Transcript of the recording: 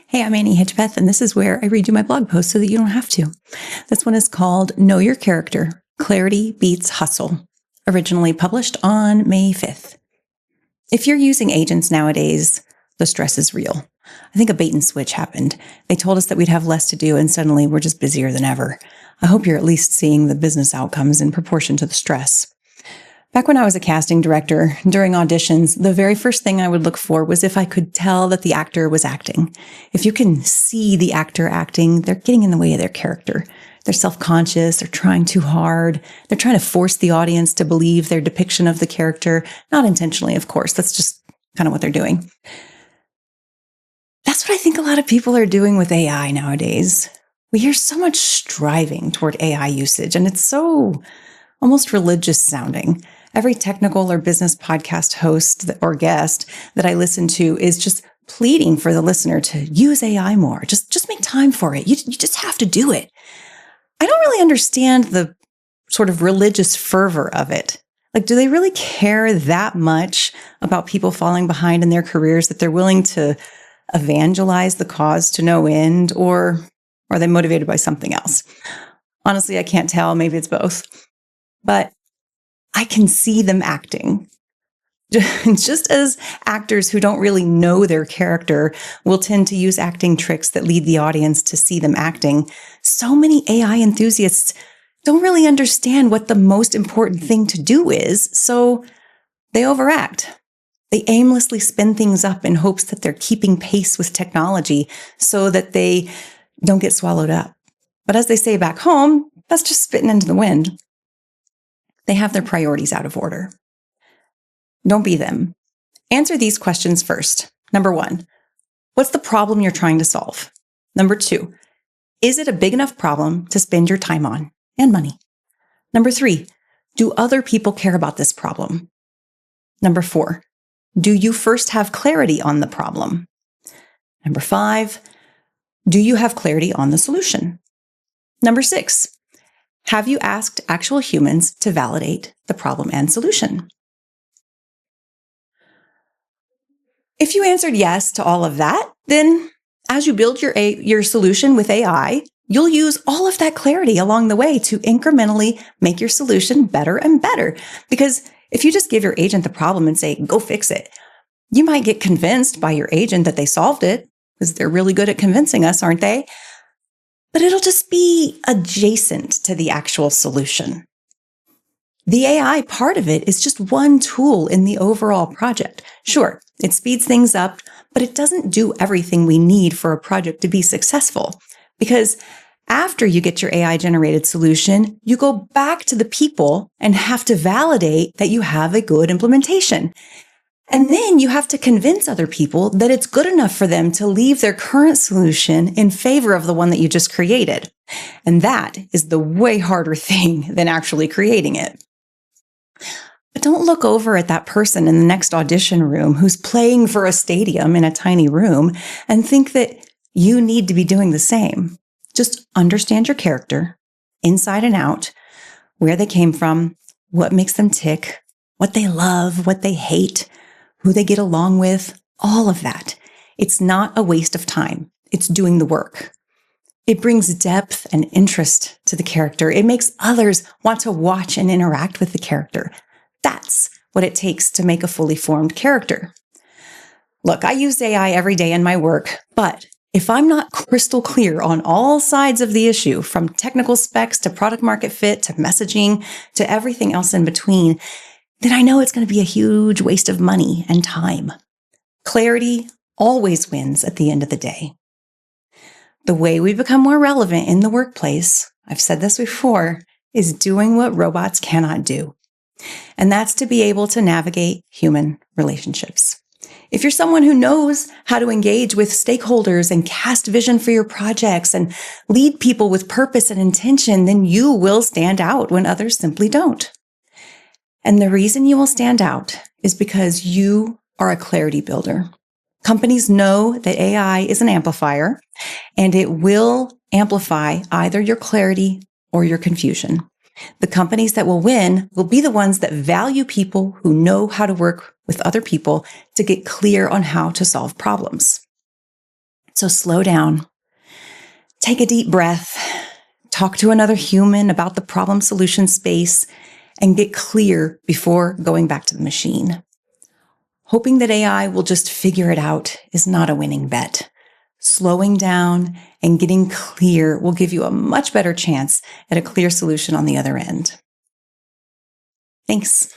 Hey, I'm Annie Hedgpeth, and this is where I read you my blog post so that you don't have to. This one is called Know Your Character, Clarity Beats Hustle, originally published on May 5th. If you're using agents nowadays, the stress is real. I think a bait and switch happened. They told us that we'd have less to do, and suddenly we're just busier than ever. I hope you're at least seeing the business outcomes in proportion to the stress. Back when I was a casting director, during auditions, the very first thing I would look for was if I could tell that the actor was acting. If you can see the actor acting, they're getting in the way of their character. They're self-conscious, they're trying too hard, they're trying to force the audience to believe their depiction of the character, not intentionally, of course. That's just kind of what they're doing. That's what I think a lot of people are doing with AI nowadays. We hear so much striving toward AI usage, and it's so almost religious sounding. Every technical or business podcast host or guest that I listen to is just pleading for the listener to use AI more. Just make time for it. You just have to do it. I don't really understand the sort of religious fervor of it. Like, do they really care that much about people falling behind in their careers that they're willing to evangelize the cause to no end, or are they motivated by something else? Honestly, I can't tell. Maybe it's both. But I can see them acting. Just as actors who don't really know their character will tend to use acting tricks that lead the audience to see them acting, so many AI enthusiasts don't really understand what the most important thing to do is, so they overact. They aimlessly spin things up in hopes that they're keeping pace with technology so that they don't get swallowed up. But as they say back home, that's just spitting into the wind. They have their priorities out of order. Don't be them. Answer these questions first. Number 1, what's the problem you're trying to solve? Number 2, is it a big enough problem to spend your time on and money? Number 3, do other people care about this problem? Number 4, do you first have clarity on the problem? Number 5, do you have clarity on the solution? Number 6, have you asked actual humans to validate the problem and solution? If you answered yes to all of that, then as you build your solution with AI, you'll use all of that clarity along the way to incrementally make your solution better and better. Because if you just give your agent the problem and say, go fix it, you might get convinced by your agent that they solved it, because they're really good at convincing us, aren't they? But it'll just be adjacent to the actual solution. The AI part of it is just one tool in the overall project. Sure, it speeds things up, but it doesn't do everything we need for a project to be successful. Because after you get your AI-generated solution, you go back to the people and have to validate that you have a good implementation. And then you have to convince other people that it's good enough for them to leave their current solution in favor of the one that you just created. And that is the way harder thing than actually creating it. But don't look over at that person in the next audition room who's playing for a stadium in a tiny room and think that you need to be doing the same. Just understand your character, inside and out, where they came from, what makes them tick, what they love, what they hate, who they get along with, all of that. It's not a waste of time. It's doing the work. It brings depth and interest to the character. It makes others want to watch and interact with the character. That's what it takes to make a fully formed character. Look, I use AI every day in my work, but if I'm not crystal clear on all sides of the issue, from technical specs to product market fit to messaging to everything else in between, then I know it's going to be a huge waste of money and time. Clarity always wins at the end of the day. The way we become more relevant in the workplace, I've said this before, is doing what robots cannot do. And that's to be able to navigate human relationships. If you're someone who knows how to engage with stakeholders and cast vision for your projects and lead people with purpose and intention, then you will stand out when others simply don't. And the reason you will stand out is because you are a clarity builder. Companies know that AI is an amplifier, and it will amplify either your clarity or your confusion. The companies that will win will be the ones that value people who know how to work with other people to get clear on how to solve problems. So slow down, take a deep breath, talk to another human about the problem solution space, and get clear before going back to the machine. Hoping that AI will just figure it out is not a winning bet. Slowing down and getting clear will give you a much better chance at a clear solution on the other end. Thanks.